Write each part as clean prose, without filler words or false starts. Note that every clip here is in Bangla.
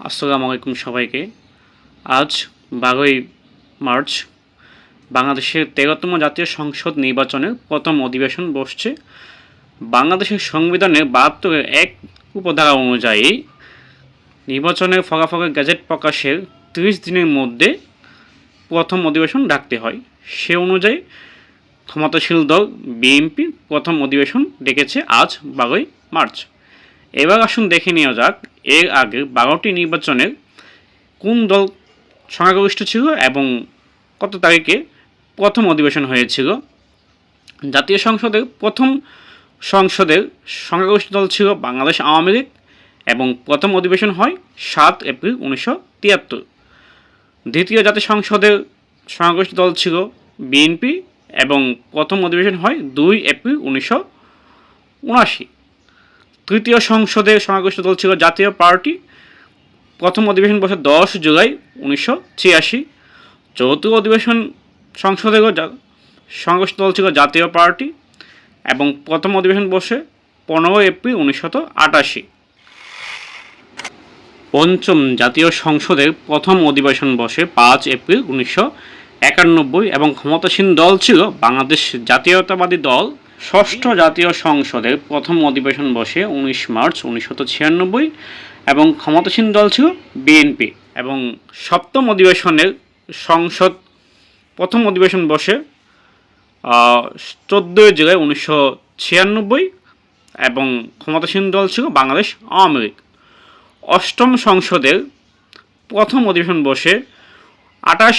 আসসালামু আলাইকুম সবাইকে। আজ 12ই মার্চ বাংলাদেশের 13তম জাতীয় সংসদ নির্বাচনের প্রথম অধিবেশন বসছে। বাংলাদেশের সংবিধানের 72-এর 1 উপধারা অনুযায়ী নির্বাচনের ফলাফলের গেজেট প্রকাশের 30 দিনের মধ্যে প্রথম অধিবেশন ডাকতে হয়। সে অনুযায়ী ক্ষমতাশীল দল বিএনপি প্রথম অধিবেশন ডেকেছে আজ 12ই মার্চ। এবার আসুন দেখে নেওয়া যাক এর আগে 12টি নির্বাচনের কোন দল সংখ্যাগরিষ্ঠ ছিল এবং কত তারিখে প্রথম অধিবেশন হয়েছিল। জাতীয় সংসদের প্রথম সংসদের সংখ্যাগরিষ্ঠ দল ছিল বাংলাদেশ আওয়ামী লীগ এবং প্রথম অধিবেশন হয় 7 এপ্রিল 1973। দ্বিতীয় জাতীয় সংসদের সংখ্যাগরিষ্ঠ দল ছিল বিএনপি এবং প্রথম অধিবেশন হয় 2 এপ্রিল 1979। তৃতীয় সংসদের সংখ্যাগরিষ্ঠ দল ছিল জাতীয় পার্টি, প্রথম অধিবেশন বসে 10 জুলাই 1986। চতুর্থ অধিবেশন সংসদেরও সংখ্যাগরিষ্ঠ দল ছিল জাতীয় পার্টি এবং প্রথম অধিবেশন বসে 15 এপ্রিল 1988। পঞ্চম জাতীয় সংসদের প্রথম অধিবেশন বসে 5 এপ্রিল 1991 এবং ক্ষমতাসীন দল ছিল বাংলাদেশ জাতীয়তাবাদী দল। ষষ্ঠ জাতীয় সংসদের প্রথম অধিবেশন বসে 19 মার্চ 1996 এবং ক্ষমতাসীন দল ছিল বিএনপি। এবং সপ্তম অধিবেশনের সংসদ প্রথম অধিবেশন বসে 14 জুলাই 1996 এবং ক্ষমতাসীন দল ছিল বাংলাদেশ আওয়ামী লীগ। অষ্টম সংসদের প্রথম অধিবেশন বসে 28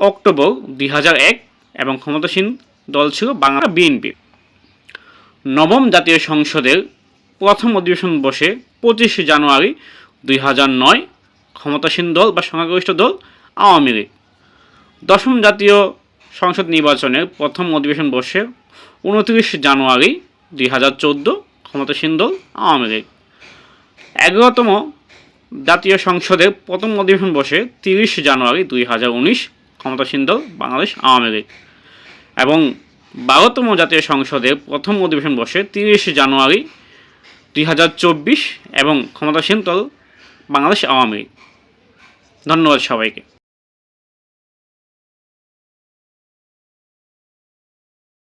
অক্টোবর 2001 এবং ক্ষমতাসীন দল ছিল বাংলা বিএনপি। নবম জাতীয় সংসদের প্রথম অধিবেশন বসে 25 জানুয়ারি 2009, ক্ষমতাসীন দল বা সংখ্যাগরিষ্ঠ দল আওয়ামী লীগ। দশম জাতীয় সংসদ নির্বাচনের প্রথম অধিবেশন বসে 29 জানুয়ারি 2014, ক্ষমতাসীন দল আওয়ামী লীগ। 11তম জাতীয় সংসদের প্রথম অধিবেশন বসে 30 জানুয়ারি 2019, ক্ষমতাসীন দল বাংলাদেশ আওয়ামী লীগ। এবং 12তম জাতীয় সংসদের প্রথম অধিবেশন বসে 30 জানুয়ারি 2024 এবং ক্ষমতাসীন দল বাংলাদেশ আওয়ামী লীগ। ধন্যবাদ সবাইকে।